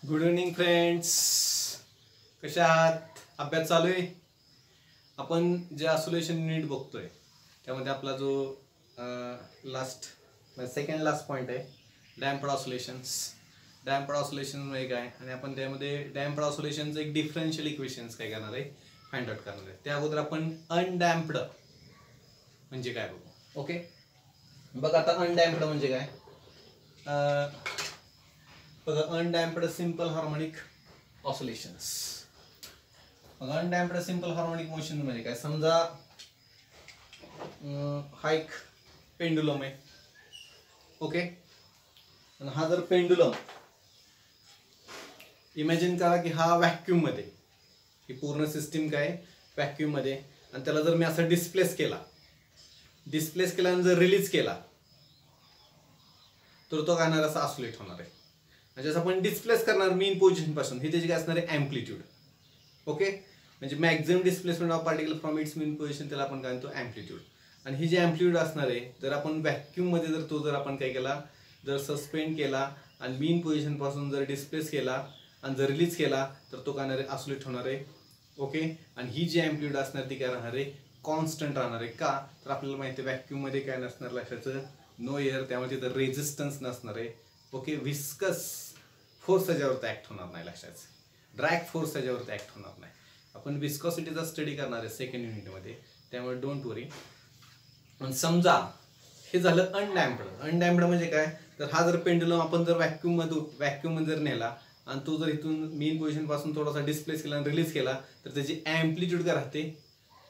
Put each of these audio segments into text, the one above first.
Good evening friends, कशा आहात? अभ्यास चालू आहे. आपण जे आसोलेशन युनिट बघतोय त्यामध्ये आपला जो लास्ट सेकंड लास्ट पॉईंट आहे डॅम्प्ड ऑसोलेशन्स. डॅम्प्ड ऑसोलेशन म्हणजे काय आणि आपण त्यामध्ये डॅम्प्ड ऑसोलेशनचं एक डिफरन्शियल इक्वेशन्स काय करणार आहे फाइंड आउट करणार आहे. त्या अगोदर आपण अनडॅम्प्ड म्हणजे काय बघू. ओके, बघ आता अनडॅम्प्ड म्हणजे काय. बघा, अनडॅम्प्ड सिंपल हार्मोनिक ऑसोलेशन्स. बघा, अनडॅम्प्ड सिंपल हार्मोनिक मोशन म्हणजे काय. समजा हा एक पेंडुलम आहे. ओके, आणि हा जर पेंडुलम इमॅजिन करा की हा व्हॅक्यूम मध्ये, ही पूर्ण सिस्टीम काय व्हॅक्यूम मध्ये, आणि त्याला जर मी असं डिस्प्लेस केला आणि जर रिलीज केला तर तो काय होणार, असा ऑसोलेट होणार आहे. म्हणजे आपण डिस्प्लेस करणार मीन पोझिशन पासून, ही त्याची काय असणार आहे अँप्लिट्यूड. ओके, म्हणजे maximum displacement of particle from its mean position, त्याला आपण काय म्हणतो अँप्लिट्यूड. आणि ही जी अँप्लिट्यूड असणार आहे, जर आपण व्हॅक्यूम मध्ये जर तो जर आपण काय केला, जर सस्पेंड केला आणि मीन पोझिशन पासून जर डिस्प्लेस केला आणि जर रिलीज केला तर तो काय होणार आहे, ऑसोलेट होणार आहे. ओके, आणि ही जी अँप्लिट्यूड असणार ती काय राहणार आहे, कॉन्स्टंट राहणार आहे. का तर आपल्याला माहिती आहे व्हॅक्यूम मध्ये काय नसणार लक्षाचं, नो एअर, त्यामुळे तिथं रेझिस्टन्स नसणार आहे. ओके, विस्कस फोर्स त्याच्यावरती ऍक्ट होणार नाही लक्षाचं, ड्रॅग फोर्स त्याच्यावरती ऍक्ट होणार नाही. आपण विस्कॉसिटीचा स्टडी करणार आहे सेकंड युनिटमध्ये, त्यामुळे डोंट वरी. आणि समजा हे झालं अनडॅम्प्ड. अनडॅम्प्ड म्हणजे काय, तर हा जर पेंडुलम आपण जर व्हॅक्यूम मध्ये जर नेला आणि तो जर इथून मेन पोझिशन पासून थोडासा डिस्प्लेस केला आणि रिलीज केला तर त्याची अँप्लिट्यूड काय राहते,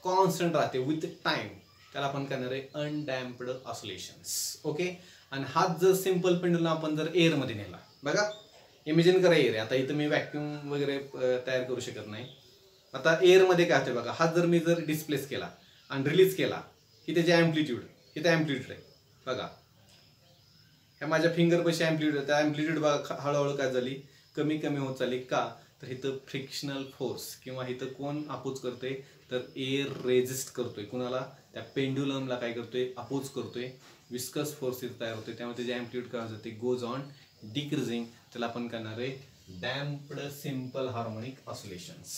कॉन्स्टंट राहते विथ टाइम. त्याला आपण करणार आहे अनडॅम्प्ड ऑसोलेशन्स. ओके, आणि हाच जर सिंपल पेंडुलम आपण जर एअर मध्ये नेला, बघा इमेजिन करा एअर. आता इथं मी व्हॅक्यूम वगैरे तयार करू शकत नाही. आता एअर मध्ये काय होते बघा, हा जर मी जर डिस्प्लेस केला आणि रिलीज केला की त्याची अँप्लिट्यूड, इथे अँप्लिट्यूड आहे बघा, ह्या माझ्या फिंगर पैसे अँप्लिट्यूड, त्या अँप्लिट्यूड बघा हळूहळू काय झाली, कमी कमी होत चालली. का तर इथं फ्रिक्शनल फोर्स किंवा इथं कोण अपोज करतोय, तर एअर रेजिस्ट करतोय कुणाला, त्या पेंडुलमला काय करतोय, अपोज करतोय. विस्कस फोर्स इथे तयार होतोय, त्यामुळे त्याची अँप्लिट्यूड काय होते, गोज ऑन डिक्रीजिंग. त्याला आपण करणार आहे डॅम्प्ड सिंपल हार्मोनिक ऑसोलेशन्स.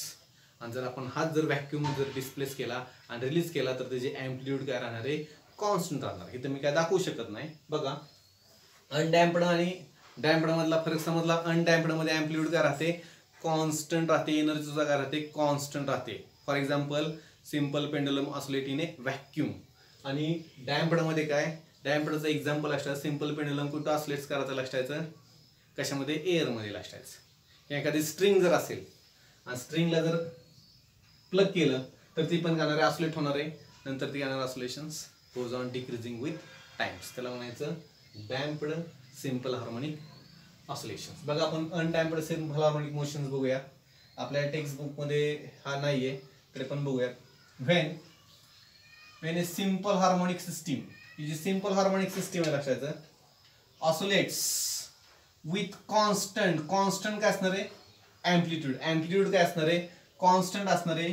आणि जर आपण हात जर व्हॅक्यूम जर डिस्प्लेस केला आणि रिलीज केला तर त्याची अँप्लिट्यूड काय राहणार आहे, कॉन्स्टंट राहणार. इथं मी काय दाखवू शकत नाही. बघा, अनडॅम्प्ड आणि डॅम्प्ड मधला फरक समजला. अनडॅम्प्ड मध्ये अँप्लिट्यूड काय राहते, कॉन्स्टंट राहते. एनर्जी सुद्धा काय राहते, कॉन्स्टंट राहते. For example simple pendulum ऑसोलेट in A vacuum. आणि डॅम्प्ड मध्ये काय, डॅम्प्डचं एक्झाम्पल असतं सिंपल पेंडुलम कुठं ऑसोलेट करायचं लक्षायचं, कशामध्ये, एअर मध्ये लक्षायचं. एखादी स्ट्रिंग जर असेल आणि स्ट्रिंगला जर प्लग केलं तर ती पण काय ऑसोलेट होणार आहे. नंतर ती येणार oscillations goes on decreasing with times. त्याला म्हणायचं डॅम्प्ड सिंपल हार्मोनिक ऑसोलेशन्स. बघा, आपण अनडॅम्प्ड सिंपल हार्मोनिक मोशन्स बघूया. आपल्या टेक्स्ट बुक मध्ये हा नाहीये तरी पण बघूया. When a simple harmonic system, ही जी सिंपल हार्मोनिक सिस्टीम आहे लक्षायचं, ऑसोलेट्स विथ कॉन्स्टंट. कॉन्स्टंट काय असणार आहे, अँप्लिट्यूड. अँप्लिट्यूड काय असणार आहे, कॉन्स्टंट असणार आहे.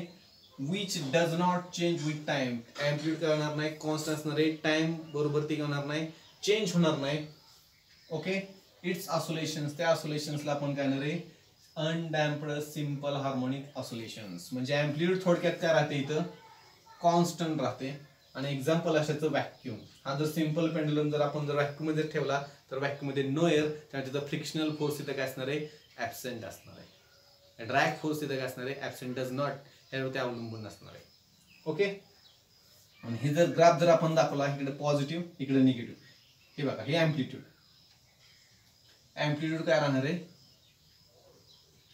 Which does not change with time. Amplitude काय होणार नाही, कॉन्स्टंट असणार आहे. टाइम बरोबर ती होणार नाही, चेंज होणार नाही. ओके, इट्स ऑसोलेशन्स, त्या ऑसोलेशन्सला आपण काय करणार आहे, अनडॅम्प्ड सिंपल हार्मोनिक ऑसोलेशन्स. म्हणजे अँप्लिट्यूड थोडक्यात काय राहते, इथं कॉन्स्टंट राहते. आणि एक्झाम्पल असायचं व्हॅक्यूम. हा जर सिंपल पेंडुलम जर आपण जर व्हॅक्यूम मध्ये ठेवला तर व्हॅक्यूम मध्ये नो एअर, त्यामुळे तिथं फ्रिक्शनल फोर्स तिथं काय असणार आहे, ऍबसेंट असणार आहे. ड्रॅग फोर्स तिथं काय असणार आहे, ऍबसेंट, डज नॉट, ह्यावरती अवलंबून असणार आहे. ओके, आणि हे जर ग्राफ जर आपण दाखवला, इकडे पॉझिटिव्ह इकडे निगेटिव्ह, हे बघा हे अँप्लिट्यूड. अँप्लिट्यूड काय राहणार आहे,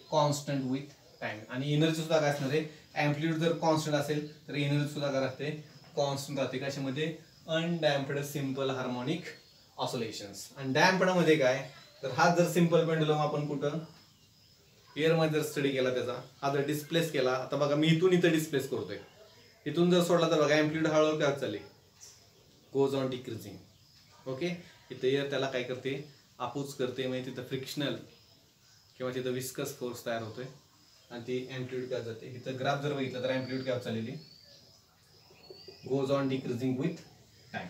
कॉन्स्टंट विथ टाइम. आणि एनर्जी सुद्धा काय असणार आहे, अँप्लिट्यूड जर कॉन्स्टंट असेल तर एनर्जी सुद्धा काय राहते, कॉन्स्टंट राहते. कशामध्ये, अनडॅम्प्ड सिंपल हार्मोनिक ऑसोलेशन्स. आणि डॅम्प्ड मध्ये काय, तर हा जर सिंपल पेंडुलम आपण कुठं एअर मध्ये जर स्टडी केला, त्याचा हा जर डिस्प्लेस केला, आता बघा मी इथून इथं डिस्प्लेस करतोय, इथून जर सोडला तर बघा अँप्लिट्यूड हळूहळू काय चालली, गोज ऑन डिक्रीजिंग. ओके, इथं एअर त्याला काय करते, अपोज करते. म्हणजे तिथं फ्रिक्शनल किंवा तिथं विस्कस फोर्स तयार होतोय आणि ती अँप्लिट्यूड काय जाते. इथं ग्राफ जर बघितलं तर अँप्लिट्यूड काय चाललेली, goes on decreasing with time.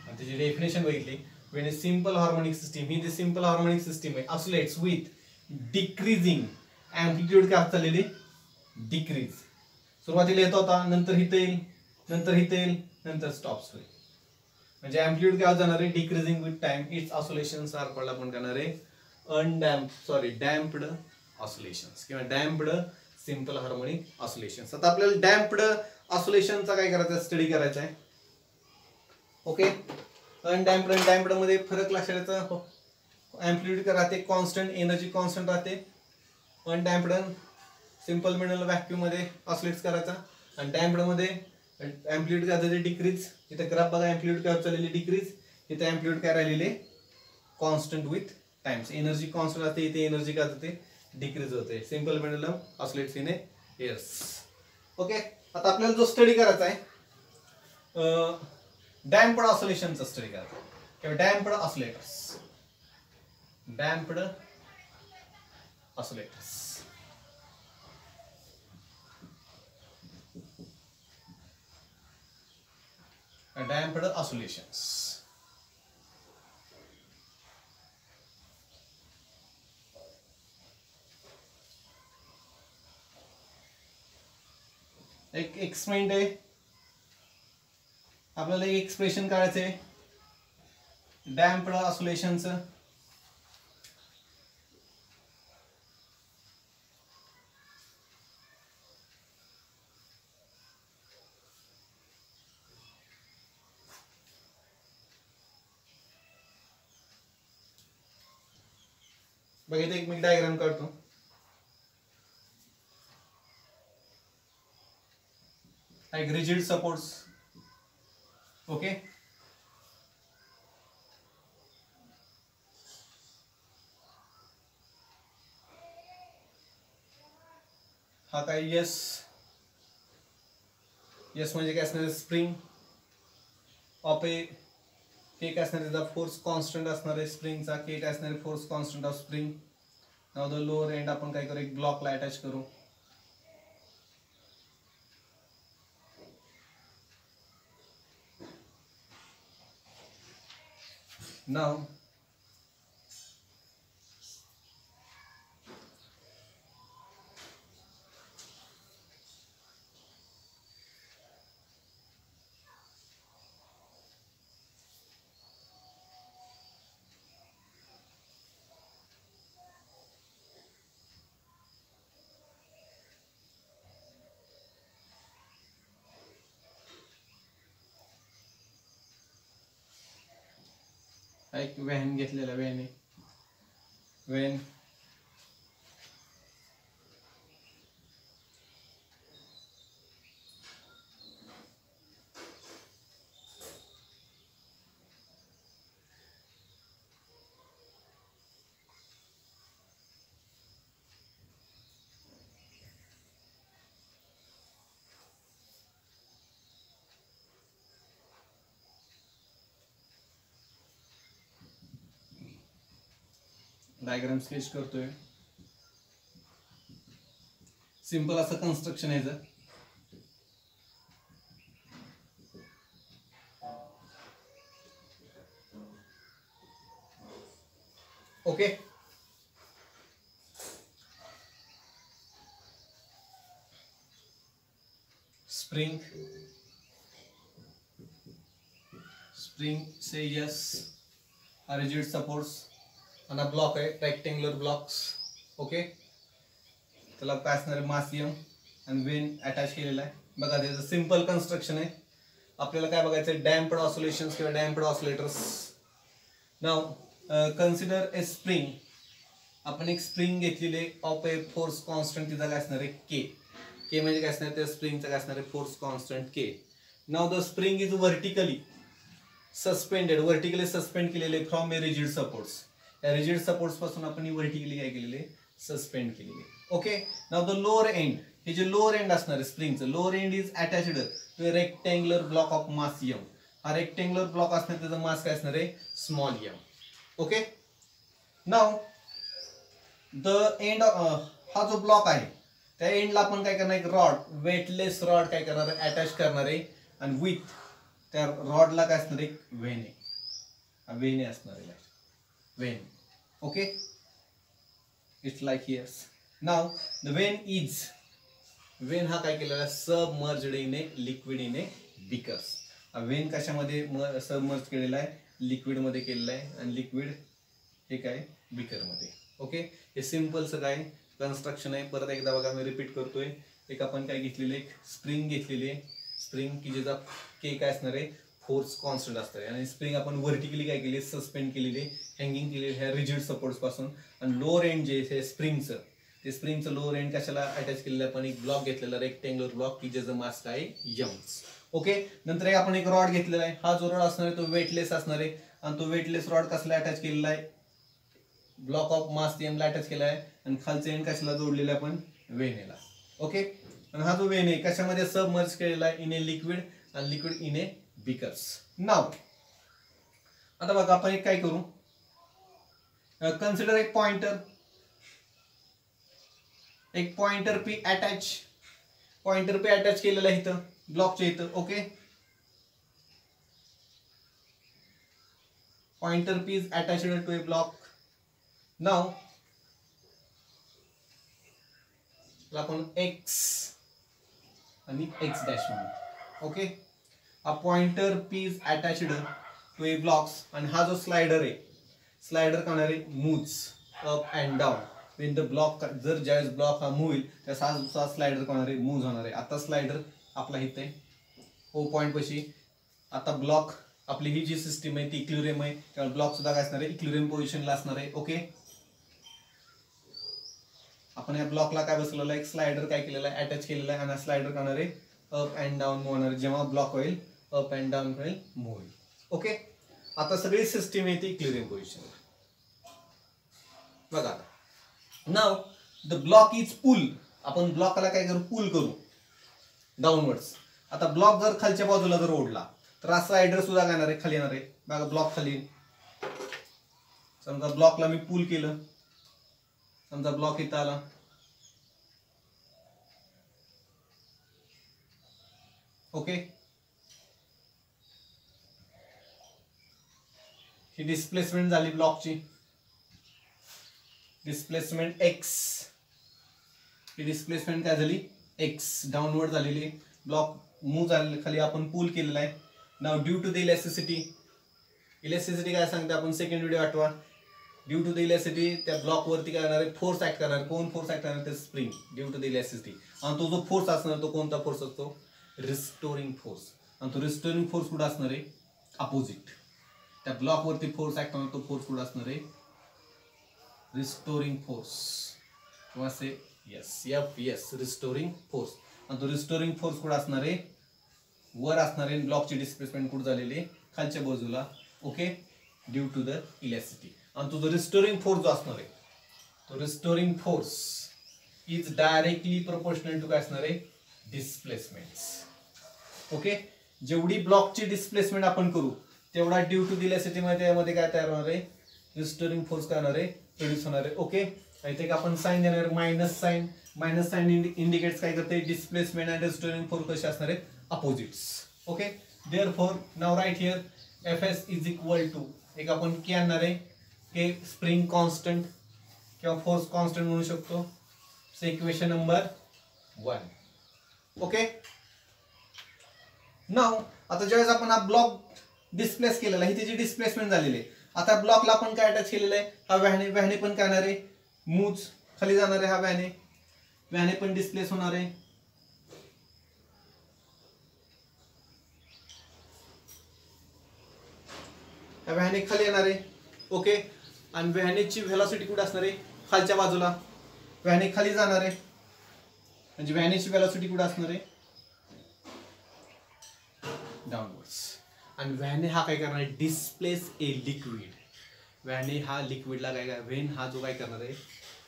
आणि त्याची डेफिनेशन बघितली, when a simple harmonic system, he G simple harmonic system आहे, oscillates with decreasing amplitude काय चाललेली decrease. सुरुवातीला येत होता, नंतर इथे येईल, नंतर इथे येईल, नंतर स्टॉप्स होईल. म्हणजे amplitude काय जाणार आहे decreasing with time. Its oscillations are called आपण करणार आहे damped oscillations किंवा damped simple harmonic oscillations. आता आपल्याला damped oscillation चा काय करायचा स्टडी करायचा आहे. ओके, अनडॅम्प्ड आणि डॅम्प्ड मध्ये फरक लक्षात द्यायचा. एम्प्लिट्यूड काय राहते कॉन्स्टंट, एनर्जी कॉन्स्टंट राहते. अनडॅम्प्ड सिंपल मिडल व्हॅक्यूम मध्ये ऑसिलेट्स करायचा आणि डॅम्प्ड मध्ये एम्प्लिट्यूड काय झाले डिक्रीज. इथे ग्राफ बघा, एम्प्लिट्यूड काय चाललेली डिक्रीज, इथे एम्प्लिट्यूड काय राहिलेले constant with times. Energy constant राहते, इथे एनर्जी काय होते डिक्रीज होते. Simple middle oscillates in airs. Okay, आता आपल्याला जो स्टडी करायचा आहे डॅम्प्ड ऑसिलेशनचा स्टडी करायचा किंवा damped oscillators. Damped oscillators damped oscillations. एक एक्सपेरिमेंट आहे, आपल्याला एक एक्सप्रेशन काढायचे डॅम्प्ड ऑसिलेशनचं. बघितलं, एक मी डायग्राम काढतो. एक रिजिड सपोर्ट्स. ओके, हा काय यस, यस म्हणजे काय असणार स्प्रिंग ऑफ ए, के काय असणार त्याचा फोर्स कॉन्स्टंट असणार आहे स्प्रिंगचा, के काय असणार force constant of spring. Now the lower end आपण काय करू एक ब्लॉकला अटॅच करू. नाव एक व्हॅन घेतलेला व्हॅन आहे, व्हॅन डायग्राम स्केच करतोय. सिंपल असं कन्स्ट्रक्शन आहे जर. ओके, स्प्रिंग, स्प्रिंग से यस, रिजिड सपोर्ट्स आणि ब्लॉक आहे रेक्टेंगुलर ब्लॉक्स. ओके, त्याला काय असणार आहे मास एम आणि वेन अटॅच केलेला आहे. बघा त्याचं सिंपल कन्स्ट्रक्शन आहे. आपल्याला काय बघायचं आहे डॅम्प्ड ऑसिलेशन्स किंवा डॅम्प्ड ऑसिलेटर्स. नाव कन्सिडर ए स्प्रिंग. आपण एक स्प्रिंग घेतलेली ऑफ ए फोर्स कॉन्स्टंट, तिचा काय असणार आहे के. के म्हणजे काय असणार त्या स्प्रिंगचा काय असणार आहे force constant K. Now the spring is vertically suspended, vertically suspend केलेले फ्रॉम ए रिजिड सपोर्ट्स. या रिजिड सपोर्ट्स पासून आपण वर्टिकली काय केलेले सस्पेंड केलेले. Okay, now the lower end, हे जे लोअर एंड असणार आहे स्प्रिंगचं lower end is attached to a rectangular block of mass M. हा रेक्टेंगुलर ब्लॉक असणार त्याचा मास काय असणार आहे small M. Okay, now the end हा जो ब्लॉक आहे त्या एंडला आपण काय करणार एक रॉड, वेटलेस रॉड काय करणार आहे अटॅच करणार आहे आणि विथ त्या रॉडला काय असणार एक वेन आहे. वेन असणार आहे vane. Okay, it's like here's. Now the vane हा काय केलेला submerged in a liquid in a beakers. Vane कशामध्ये सबमर्ज केलेला आहे, लिक्विड मध्ये केलेला आहे, आणि लिक्विड हे काय बिकर मध्ये. ओके, हे सिंपलचं काय कन्स्ट्रक्शन आहे. परत एकदा बघा मी रिपीट करतोय. एक आपण काय घेतलेले, एक स्प्रिंग घेतलेली आहे, स्प्रिंग की ज्याचा के काय असणार आहे फोर्स कॉन्स्टंट असणार आहे, आणि स्प्रिंग आपण व्हर्टिकली काय केली सस्पेंड केलेली, हँगिंग केलेली ह्या रिजिड सपोर्ट्स पासून. आणि लोअर एंड जे आहे स्प्रिंगचं, ते स्प्रिंगचं लोअर एंड कशाला अटॅच केलेलं आपण एक ब्लॉक घेतलेला रेक्टेंग्युलर ब्लॉक की ज्याचं मास काय यम्स. ओके, नंतर आपण एक रॉड घेतलेला आहे. हा जो रॉड असणार आहे तो वेटलेस असणार आहे, आणि तो वेटलेस रॉड कसला अटॅच केलेला आहे ब्लॉक ऑफ मास एमला अटॅच केला आहे, आणि खालचं एंड कशाला जोडलेलं आपण वेनेला. ओके, आणि हा जो वेन आहे कशामध्ये सबमर्ज केलेला आहे इन ए लिक्विड, आणि लिक्विड इन ए बिकर्स. नाव आता बघा आपण एक काय करू, कन्सिडर एक पॉइंटर पी अटॅच केलेला आहे इथं ब्लॉकच्या इथं. Okay, pointer P is attached to a block. नाव आपण एक्स आणि एक्स डॅश म्हणू. Okay, a pointer p is attached to a blocks, आणि हा जो स्लाइडर आहे, स्लाइडर काय होणार आहे moves up and down when the block, जर ज्यावेळेस ब्लॉक हा मूव होईल त्याचा हा स्लाइडर काय होणार आहे मूव्ह होणार आहे. आता स्लाइडर आपला इथे ओ पॉइंट पाशी, आता ब्लॉक आपली ही जी सिस्टीम आहे ती इक्विलिब्रियम आहे, त्यामुळे ब्लॉक सुद्धा काय असणार आहे इक्विलिब्रियम पोझिशनला असणार आहे. ओके, आपण या ब्लॉकला काय बसवलेलं आहे एक स्लाइडर काय केलेला आहे अटॅच केलेला आहे, आणि स्लाइडर काय होणार आहे अप अँड डाऊन मूव्ह होणार आहे. जेव्हा ब्लॉक होईल अप अँड डाऊन होईल मूव्ह होईल. ओके, आता सगळी सिस्टीम येते इक्विलिब्रियम पोझिशन. बघा आता now the block is pull, आपण ब्लॉकला काय करू पुल करू डाऊनवर्ड्स. आता ब्लॉक जर खालच्या बाजूला जर ओढला तर हा स्लाइडर सुद्धा काय येणार आहे खाली येणार आहे. बघा ब्लॉक खाली, समजा ब्लॉकला मी पुल केलं, समजा ब्लॉक इथं आला, ओके, ही डिस्प्लेसमेंट झाली ब्लॉकची, डिस्प्लेसमेंट एक्स, ही डिस्प्लेसमेंट काय झाली एक्स डाऊनवर्ड झालेली, ब्लॉक मूव्ह झालेली खाली, आपण पुल केलेला आहे. नाव ड्यू टू द इलेस्टिसिटी काय सांगते आपण सेकंड व्हिडिओ आठवा. ड्यू टू द इलेस्टिसिटी त्या ब्लॉक वरती काय करणार आहे फोर्स ऍक्ट करणार. कोण फोर्स ऍक्ट करणार ते spring due to the elasticity. आणि तो जो फोर्स असणार तो कोणता फोर्स असतो रिस्टोरिंग फोर्स. आणि तो रिस्टोरिंग फोर्स कुठं असणार आहे अपोजिट. त्या ब्लॉक वरती फोर्स ऍक्ट होणार तो फोर्स कुठं असणार आहे रिस्टोरिंग फोर्स, किंवा से यस यस रिस्टोरिंग फोर्स. आणि तो रिस्टोरिंग फोर्स कुठं असणार आहे वर असणार आहे. ब्लॉकची डिस्प्लेसमेंट कुठं झालेली आहे खालच्या बाजूला. Okay, due to the elasticity. आणि तो जो रिस्टोरिंग फोर्स जो असणार आहे तो restoring force is directly proportional to काय असणार आहे डिस्प्लेसमेंट्स. ओके, जेवढी ब्लॉकची डिस्प्लेसमेंट आपण करू तेवढा ड्यू टू द इलेस्टिसिटी मध्ये काय तयार होणार आहे रिस्टोरिंग फोर्स काय होणार आहे प्रोड्यूस होणार आहे. ओके, इथे आपण साइन देणार मायनस साइन इंडिकेट्स काय करते डिस्प्लेसमेंट अँड रिस्टोरिंग फोर्स कसे असणार आहेत opposites. Okay, therefore now right here Fs is equal to एक आपण के आणणार आहे के स्प्रिंग कॉन्स्टंट किंवा फोर्स कॉन्स्टंट म्हणू शकतो. Equation number 1. ओके, नाउ आता ज्यावेळेस आपण हा ब्लॉक डिस्प्लेस केलेला आहे त्याची डिस्प्लेसमेंट झालेली आहे. आता ब्लॉकला आपण काय अटॅच केलेलं आहे हा व्हॅने पण काय होणार आहे मूव्ह खाली जाणार आहे. हा व्हॅने पण डिस्प्लेस होणार आहे. व्हॅने खाली येणार आहे. ओके, आणि व्हॅनेची व्हेलॉसिटी कुठे असणार आहे खालच्या बाजूला. व्हॅने खाली जाणार आहे म्हणजे व्हॅनेची व्हेलॉसिटी कुठे असणार आहे डाऊनवर्ड्स. आणि व्हॅने हा काय करणार आहे डिस्प्लेस ए लिक्विड. व्हॅने हा लिक्विडला काय व्हेन हा जो काय करणार आहे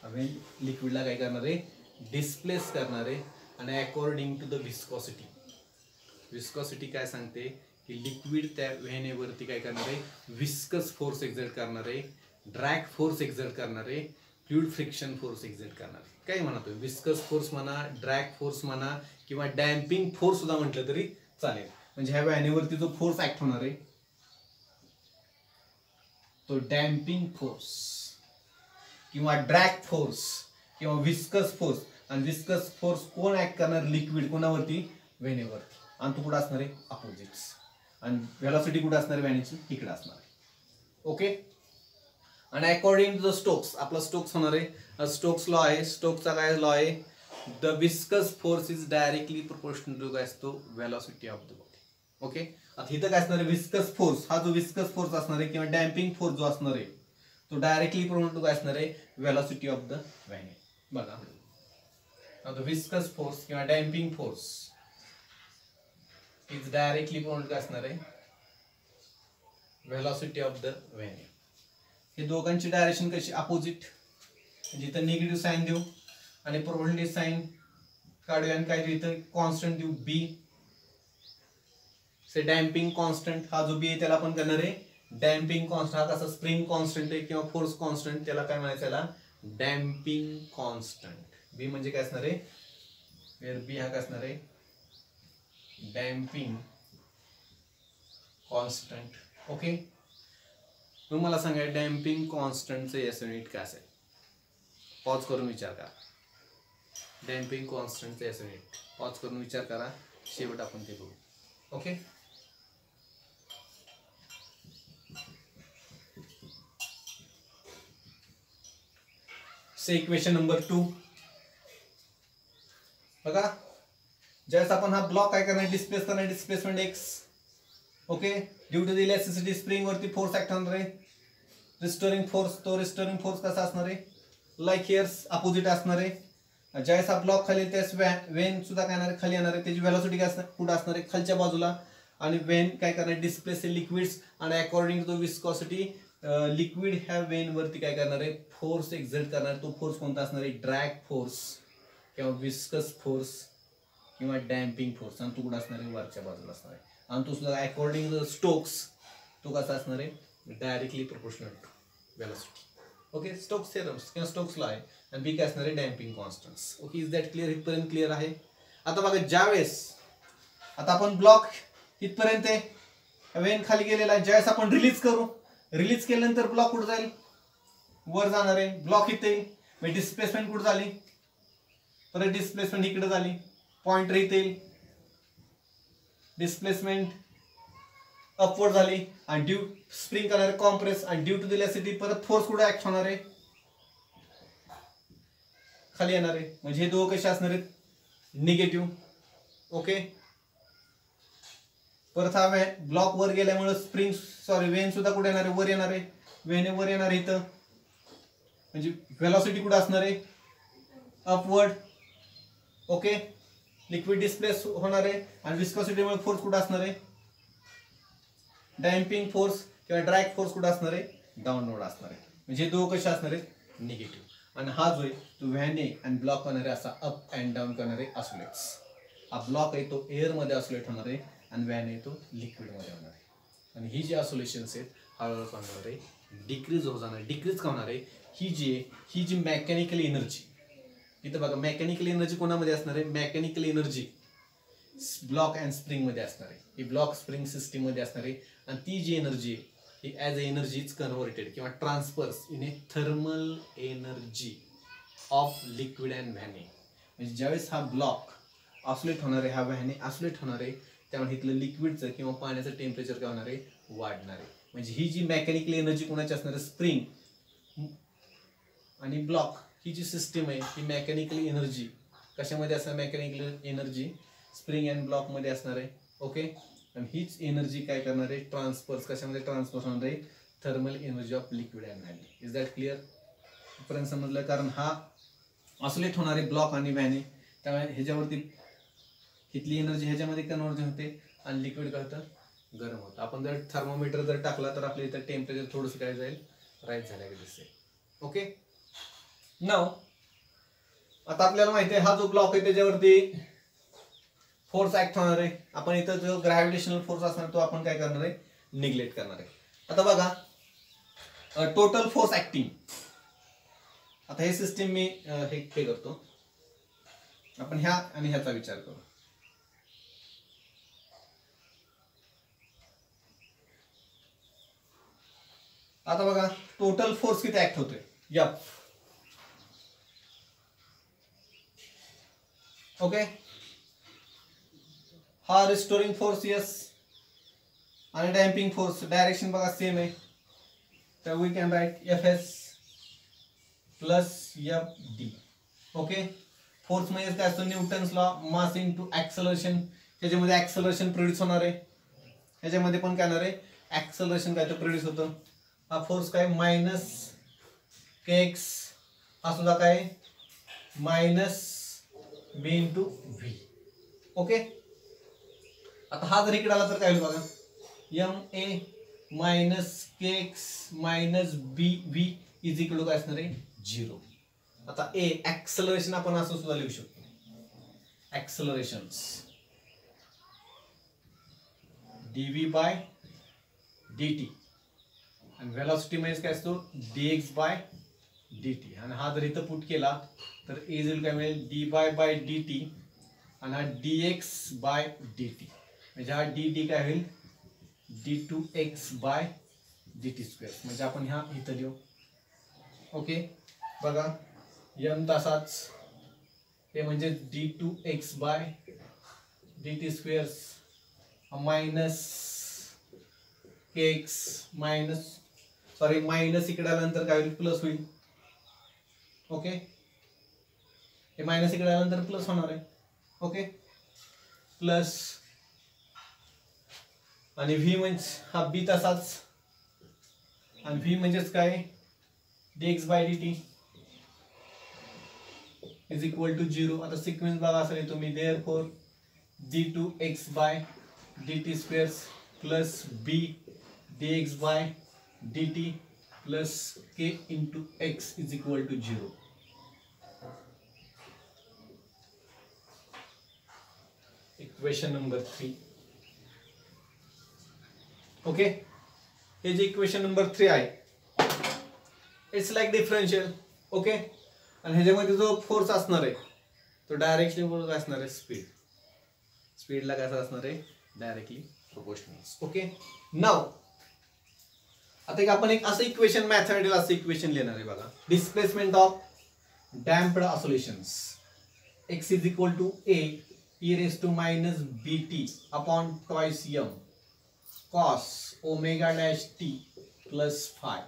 व्हेन लिक्विडला काय करणार आहे डिस्प्लेस करणार आहे. आणि अकॉर्डिंग टू द विस्कॉसिटी काय सांगते की लिक्विड त्या व्हेनेवरती काय करणार आहे विस्कस फोर्स एक्झर्ट करणार आहे, ड्रॅग फोर्स एक्झर्ट करणार आहे, फ्लुइड फ्रिक्शन फोर्स एक्झर्ट करणार आहे. काय म्हणतो विस्कस फोर्स म्हणा, ड्रॅग फोर्स म्हणा, किंवा डॅम्पिंग फोर्स सुद्धा म्हटलं तरी चालेल. म्हणजे ह्या व्हॅनेवरती जो फोर्स ऍक्ट होणार आहे तो डॅम्पिंग फोर्स किंवा ड्रॅग फोर्स किंवा विस्कस फोर्स. आणि विस्कस फोर्स कोण ऍक्ट करणार? लिक्विड कोणावरती? व्हेनेवरती. आणि तो कुठं असणार आहे? अपोजिट्स. आणि व्हेलॉसिटी कुठं असणार आहे? व्हॅनेची इकडे असणार आहे. ओके. आणि अकॉर्डिंग टू द स्टोक्स, आपला स्टोक्स होणार आहे. स्टोक्स लॉ आहे. स्टोक्सचा काय लॉ आहे? The viscous force is directly proportional to काय असतो? Velocity of the body. Okay. आता इथं काय असणार आहे? Viscous force. हा जो विस्कस फोर्स असणार आहे किंवा डॅम्पिंग फोर्स जो असणार आहे तो डायरेक्टली प्रोपोर्शनल टू काय असणार आहे? Velocity of the vane. बघा, द विस्कस फोर्स किंवा damping force is directly proportional काय असणार आहे? Velocity of the vane. हे दोघांची डायरेक्शन कशी? अपोजिट. म्हणजे इथं निगेटिव्ह साइन देऊ आणि प्रोबॅबिलिटी साइन काढूया आणि काय देऊ? इथं कॉन्स्टंट देऊ बी. से डॅम्पिंग कॉन्स्टंट, हा जो बी आहे त्याला आपण करणार आहे डॅम्पिंग कॉन्स्टंट. हा कसा? स्प्रिंग कॉन्स्टंट आहे किंवा फोर्स कॉन्स्टंट, त्याला काय म्हणायचं? याला डॅम्पिंग कॉन्स्टंट. बी म्हणजे काय असणार आहे? बी हा काय असणार आहे? Damping constant. ओके. मग मला सांगा डॅम्पिंग कॉन्स्टंटचं एस युनिट काय असेल? पॉज करून विचार करा. डॅम्पिंग कॉन्स्टंटचं एस युनिट पॉज करून विचार करा. शेवट आपण ते बघू. ओके. से इक्वेशन नंबर 2 बघा. ज्यावेळेस आपण हा ब्लॉक काय करणार? डिस्प्लेस करणार. Displacement x. Okay. Due to the elasticity spring वरती फोर्स ऍक्ट होणार आहे. रिस्टोरिंग फोर्स, तो रिस्टोरिंग फोर्स कसा असणार आहे? लाईक हियर्स अपोजिट असणार आहे. ज्यावेळेस हा ब्लॉक खाली त्यास वेन सुद्धा काय येणार? खाली येणार आहे. त्याची व्हेलॉसिटी काय असणार? कुठं असणार आहे? खालच्या बाजूला. आणि वेन काय करणार? Displace liquids. आणि according to the viscosity liquid ह्या वेन वरती काय करणार आहे? फोर्स एक्झर्ट करणार. तो फोर्स कोणता असणार आहे? ड्रॅग फोर्स किंवा विस्कस फोर्स किंवा डॅम्पिंग फोर्स. आणि तो कुठं असणार आहे? वरच्या बाजूला असणार आहे. आणि तो सुद्धा अकॉर्डिंग टू द स्टोक्स तो कसा असणार आहे? Directly proportional to velocity. Okay. Stokes theorems किंवा स्टोक्स लॉ आहे. आणि बी काय असणार आहे? Damping constants. Okay. Is that clear? इथपर्यंत क्लिअर आहे. आता बघा, ज्यावेळेस आता आपण ब्लॉक इथपर्यंत आहे, वेन खाली गेलेला आहे. ज्यावेळेस आपण रिलीज करू, रिलीज केल्यानंतर ब्लॉक कुठं जाईल? वर जाणार आहे. ब्लॉक इथे येईल. म्हणजे डिस्प्लेसमेंट कुठं झाली? परत डिस्प्लेसमेंट इकडे झाली. पॉइंटर इथे येईल. डिस्प्लेसमेंट अपवर्ड झाली आणि ड्यू स्प्रिंग करणार आहे कॉम्प्रेस. आणि ड्यू टू द इलेस्टिसिटी परत फोर्स कुठे ऍक्ट होणार आहे? खाली येणार आहे. म्हणजे हे दोघं कसे असणार आहेत? निगेटिव्ह. ओके. परत हा ब्लॉक वर गेल्यामुळे स्प्रिंग वेन सुद्धा कुठे येणार आहे? वर येणार आहे. वेन वर येणार आहे इथं. म्हणजे व्हेलॉसिटी कुठे असणार आहे? अपवर्ड. ओके. लिक्विड डिस्प्लेस होणार आहे. आणि विस्कोसिटीमुळे फोर्स कुठे असणार आहे? डॅम्पिंग फोर्स किंवा ड्रॅग फोर्स कुठे असणार आहे? डाऊनवर्ड असणार आहे. म्हणजे दोघं कसे असणार आहेत? निगेटिव्ह. आणि हा जो आहे तो व्हॅने आणि ब्लॉक होणारे असा अप अँड डाऊन करणारे ऑसिलेट्स. हा ब्लॉक आहे तो एअर मध्ये ऑसिलेट होणार आहे आणि व्हॅन आहे तो लिक्विड मध्ये होणार आहे. आणि ही जी ऑसिलेशन्स आहेत हळूहळू होणार आहे, डिक्रीज होत जाणार. डिक्रीज का होणार आहे? ही जी मेकॅनिकल एनर्जी, इथं बघा मेकॅनिकल एनर्जी कोणामध्ये असणार आहे? Mechanical energy block and spring मध्ये असणार आहे. ही ब्लॉक स्प्रिंग सिस्टीम मध्ये असणार आहे. आणि ती जी एनर्जी ही as a energy is converted किंवा transfers in a thermal energy of liquid and vane. म्हणजे ज्यावेळेस हा ब्लॉक ऑसिलेट होणार आहे, हा व्हॅने ऑसिलेट होणार आहे, त्यामुळे इथलं लिक्विडचं किंवा पाण्याचं टेम्परेचर काय होणार आहे? वाढणार आहे. म्हणजे ही जी मेकॅनिकल एनर्जी कोणाची असणार आहे? स्प्रिंग आणि ब्लॉक ही जी सिस्टीम आहे ही मेकॅनिकल एनर्जी कशामध्ये असणार? Mechanical energy spring and block मध्ये असणार आहे. ओके. आणि हीच एनर्जी काय करणार आहे? ट्रान्सफर्स कशामध्ये ट्रान्सफर होणार आहे? Thermal energy of liquid and vane. Is that clear? पर्यंत समजलं? कारण हा ऑसिलेट होणारे ब्लॉक आणि व्हॅने, त्यामुळे ह्याच्यावरती इथली एनर्जी ह्याच्यामध्ये कन्व्हर्जन होते आणि लिक्विड काय होतं? गरम होतं. आपण जर थर्मोमीटर जर टाकला तर आपल्या इथं टेम्परेचर थोडंसं काय जाईल? राईज झाल्याकडे दिसेल. ओके. नाव आता आपल्याला माहिती आहे हा जो ब्लॉक आहे त्याच्यावरती फोर्स ऍक्ट होणार आहे. आपण इथं जो ग्रॅव्हिटेशनल फोर्स असणार तो आपण काय करणार आहे? निग्लेक्ट करणार आहे. आता बघा टोटल फोर्स ऍक्टिंग. आता हे सिस्टीम मी हे करतो. आपण ह्या आणि ह्याचा विचार करू. आता बघा टोटल फोर्स किती ऍक्ट होतोय एफ. ओके, हा रिस्टोरिंग फोर्स यस आणि डॅम्पिंग फोर्स डायरेक्शन बघा सेम आहे, तर we can write f s plus f d. Okay, force म्हणजे काय असतो Newton's law, mass into acceleration. त्याच्यामध्ये ऍक्सलरेशन प्रोड्यूस होणार आहे, ह्याच्यामध्ये पण काय होणार आहे ऍक्सलरेशन काय तर प्रोड्यूस होतं. हा फोर्स काय मायनस के एक्स, हा सुद्धा काय minus b into v. Okay, आता हा जर इकडे आला तर काय होईल बघा, m a minus k x minus b v is equal to काय असणार आहे 0. आता ए ऍक्सलरेशन आपण असं सुद्धा लिहू शकतो, ऍक्सलरेशन्स dv बाय dt आणि व्हेलॉसिटी म्हणजे काय असतो dx बाय dt. आणि हा जर इथं पुट केला तर ए इज काय मिळेल dy बाय dt आणि हा dx बाय dt, म्हणजे हा dt काय होईल d2x बाय dt स्क्वेअर. म्हणजे आपण ह्या इथं लिहू. ओके, बघा m तासाच हे म्हणजे d2x by dt square minus k x minus sorry minus इकडे आल्यानंतर काय होईल प्लस होईल. ओके, हे मायनस इकडे आल्यानंतर प्लस होणार आहे. ओके, प्लस आणि व्ही म्हणजे हा बी तसाच आणि व्ही म्हणजेच काय dx by dt is equal to 0. आता सिक्वेन्स बघा असेल तुम्ही therefore d2x by dt square plus b dx by dt plus k into x is equal to 0. Equation number 3. Okay, हे जे इक्वेशन नंबर 3 आहे इट्स लाईक डिफरन्शियल. ओके, आणि ह्याच्यामध्ये जो फोर्स असणार आहे तो डायरेक्टली फोर्स असणार आहे स्पीड. स्पीडला काय असणार आहे डायरेक्टली प्रोपोर्शनल. ओके, नाव आता एक आपण एक असं इक्वेशन मॅथमॅटिकल असं इक्वेशन लिहिणार आहे बघा. Displacement of damped oscillations x is equal to a e raised to minus bt upon twice m cos omega dash t plus phi.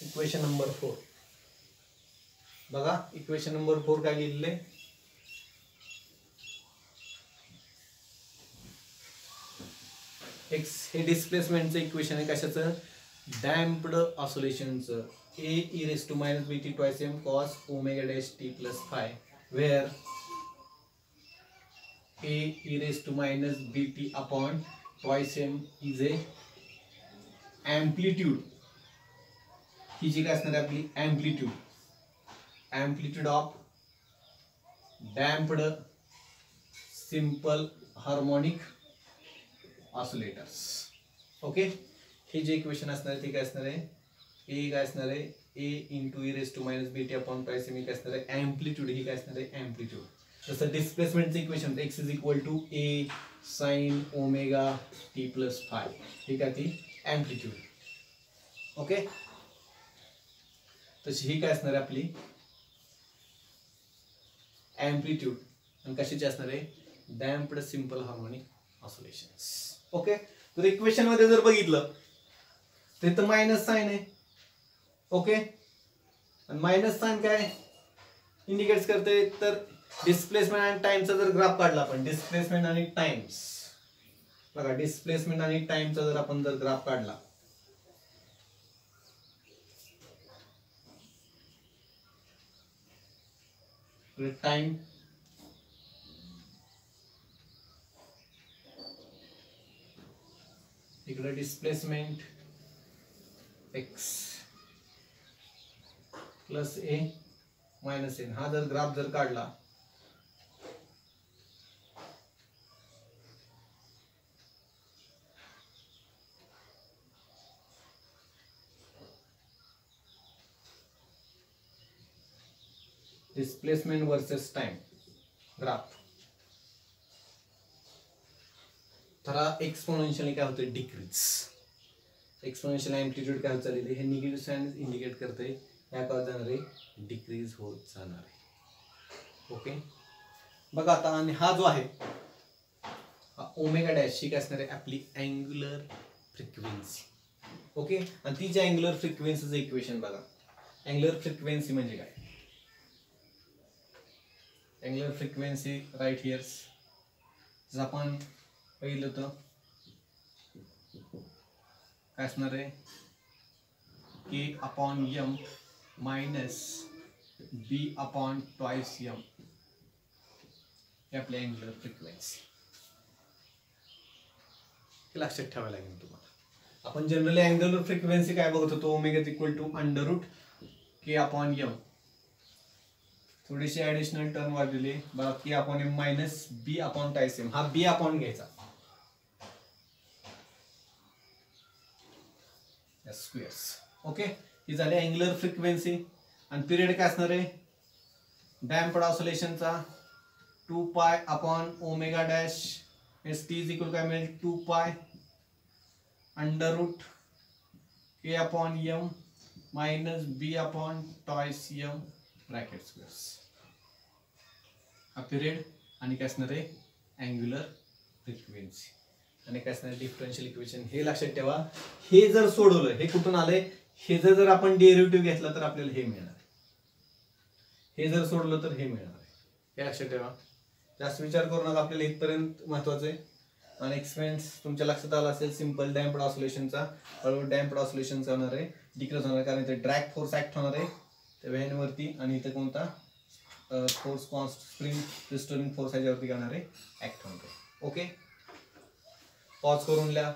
Equation number 4 बघा. इक्वेशन नंबर 4 काय लिहिलेलं आहे x हे डिस्प्लेसमेंटचं equation आहे कशाचं damped ऑसिलेशनचं a e raised to minus bt twice m cos omega dash t plus phi where a e raised to minus bt upon twice m is a amplitude. ही जी काय असणार आहे आपली amplitude of damped simple harmonic oscillators. Okay, हे जे equation असणार आहे ते काय असणार आहे ए काय असणार आहे a into e raised to minus bt upon twice m काय असणार आहे amplitude. ही काय असणार आहे amplitude. जसं डिस्प्लेसमेंटचं equation x is equal to a sine omega t plus phi, ठीक आहे ती amplitude. ओके, तशी ही काय असणार आहे आपली amplitude आणि कशाची असणार आहे damped simple harmonic oscillations. Okay, तर इक्वेशन मध्ये जर बघितलं तर इथं मायनस साइन आहे. ओके, आणि मायनस साइन काय इंडिकेट्स करते तर डिस्प्लेसमेंट आणि टाइमचा जर ग्राफ काढला आपण डिस्प्लेसमेंट आणि टाइम्स बघा डिस्प्लेसमेंट आणि टाइमचा जर आपण जर ग्राफ काढला टाइम इकडे displacement x plus a minus n हा जर ग्राफ जर काढला डिस्प्लेसमेंट वर्सेस टाइम ग्राफ तर एक्सपोनेन्शियली काय होते डिक्रीज. एक्सपोनेन्शियल अँप्लिट्यूड काय होत चाललेलं आहे, हे निगेटिव्ह साइन इंडिकेट करते ह्या काय जाणार आहे, डिक्रीज होत जाणार आहे. ओके बघा आता, आणि हा जो आहे ओमेगा डॅश ही काय असणार आहे आपली अँग्युलर फ्रिक्वेन्सी. ओके, आणि ती जी अँग्युलर फ्रिक्वेन्सीचं इक्वेशन बघा, अँग्युलर फ्रिक्वेन्सी म्हणजे काय, अँग्युलर फ्रिक्वेन्सी राईट हियर्स, जसं आपण पहिलं होतं काय असणार आहे, के अपॉन एम मायनस बी अपॉन ट्वाइस एम, हे आपली अँग्युलर फ्रिक्वेन्सी. हे लक्षात ठेवायला लागेल तुम्हाला. आपण जनरली अँग्युलर फ्रिक्वेन्सी काय बघत होतो, omega is equal to under root K upon m, थोडीशी ऍडिशनल टर्म वाढलेली बघा, के अपॉन एम मायनस बी अपॉन टाइस एम, हा बी अपॉन घ्यायचा स्क्वेअर्स. ओके, ही झाली अँग्युलर फ्रिक्वेन्सी. आणि पिरियड काय असणार आहे डॅम्प्ड ऑसिलेशनचा 2 pi upon omega dash S T is equal काय मिळेल 2 पाय अंडर रूट के अपॉन एम मायनस बी upon twice M bracket squares, हा पिरियड. आणि काय असणार आहे अँग्युलर फ्रिक्वेन्सी, आणि काय असणार डिफरन्शियल इक्वेशन. हे लक्षात ठेवा, हे जर सोडवलं, हे कुठून आलंय, हे जर आपण डेरिव्हेटिव्ह घेतला तर आपल्याला हे मिळणार, हे जर सोडलं तर हे मिळणार आहे. हे लक्षात ठेवा, जास्त विचार करू नका, आपल्याला इथपर्यंत महत्वाचं आहे. आणि एक्सपेरियन्स तुमच्या लक्षात आला असेल, सिंपल डॅम्प्ड ऑसिलेशनचा, हळूहळू डॅम्प्ड ऑसिलेशनचा होणार आहे, डिक्रीज होणार, कारण इथे ड्रॅग फोर्स ऍक्ट होणार आहे त्या व्हॅनवरती, आणि इथं कोणता फोर्स स्प्रिंग रिस्टोरिंग फोर्स ह्याच्यावरती काय होणार आहे ऍक्ट होणार आहे. ओके, पॉज करून लिहा.